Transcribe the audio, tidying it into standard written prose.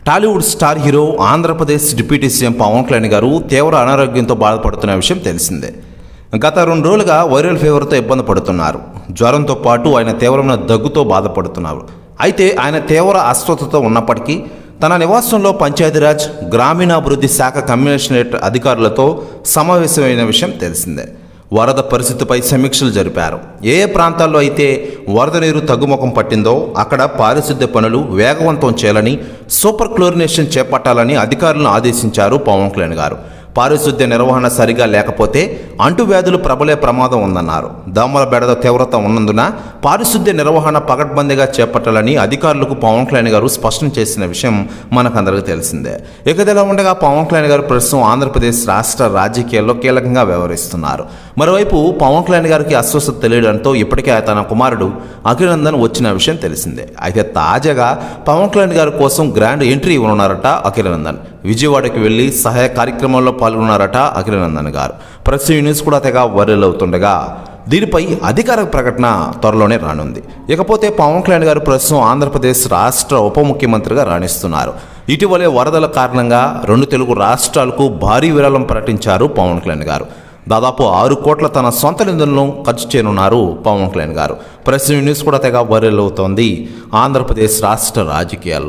Tollywood star hero Andhra Pradesh deputy CM Pawan Kalyan గారు తీవ్ర అనారోగ్యంతో బాధపడుతున్న విషయం తెలిసిందే. గత 2 రోజులుగా వైరల్ ఫీవర్తో ఇబ్బంది పడుతున్నారు. జ్వరంతో పాటు ఆయన తీవ్రమైన దగ్గుతో బాధపడుతున్నారు. అయితే ఆయన తీవ్ర అస్వస్థతతో ఉన్నప్పటికీ తన నివాసంలో పంచాయతీరాజ్ గ్రామీణాభివృద్ధి శాఖ కమిషనరేట్ అధికారులతో సమావేశమైన విషయం తెలిసిందే. వరద పరిస్థితిపై సమీక్షలు జరిపారు. ఏ ప్రాంతాల్లో అయితే వరద నీరు తగ్గుముఖం పట్టిందో అక్కడ పారిశుద్ధ్య పనులు వేగవంతం చేయాలని, సూపర్ క్లోరినేషన్ చేపట్టాలని అధికారులను ఆదేశించారు పవన్ కళ్యాణ్ గారు. పారిశుద్ధ్య నిర్వహణ సరిగా లేకపోతే అంటువ్యాధులు ప్రబలే ప్రమాదం ఉందన్నారు. దోమల బెడద తీవ్రత ఉన్నందున పారిశుద్ధ్య నిర్వహణ పకడ్బందీగా చేపట్టాలని అధికారులకు పవన్ కళ్యాణ్ గారు స్పష్టం చేసిన విషయం మనకందరికీ తెలిసిందే. ఇకదిలా ఉండగా పవన్ కళ్యాణ్ గారు ప్రస్తుతం ఆంధ్రప్రదేశ్ రాష్ట్ర రాజకీయాల్లో కీలకంగా వ్యవహరిస్తున్నారు. మరోవైపు పవన్ కళ్యాణ్ గారికి అస్వస్థత తెలియడంతో ఇప్పటికే తన కుమారుడు అఖిలనందన్ వచ్చిన విషయం తెలిసిందే. అయితే తాజాగా పవన్ కళ్యాణ్ గారి కోసం గ్రాండ్ ఎంట్రీ ఇవ్వనున్నారట అఖిలనందన్. విజయవాడకి వెళ్లి సహాయ కార్యక్రమంలో పాల్గొన్నారట అఖిలనందన్ గారు. ప్రెస్ న్యూస్ కూడా తెగ వైరల్ అవుతుండగా దీనిపై అధికారిక ప్రకటన త్వరలోనే రానుంది. ఇకపోతే పవన్ కళ్యాణ్ గారు ప్రస్తుతం ఆంధ్రప్రదేశ్ రాష్ట్ర ఉప ముఖ్యమంత్రిగా రాణిస్తున్నారు. ఇటీవలే వరదల కారణంగా 2 తెలుగు రాష్ట్రాలకు భారీ విరాళం ప్రకటించారు పవన్ కళ్యాణ్ గారు. దాదాపు 6 కోట్ల తన సొంత నిధులను ఖర్చు చేయనున్నారు పవన్ కళ్యాణ్ గారు. ప్రెస్ న్యూస్ కూడా తెగ వైరల్ అవుతోంది ఆంధ్రప్రదేశ్ రాష్ట్ర రాజకీయాల్లో.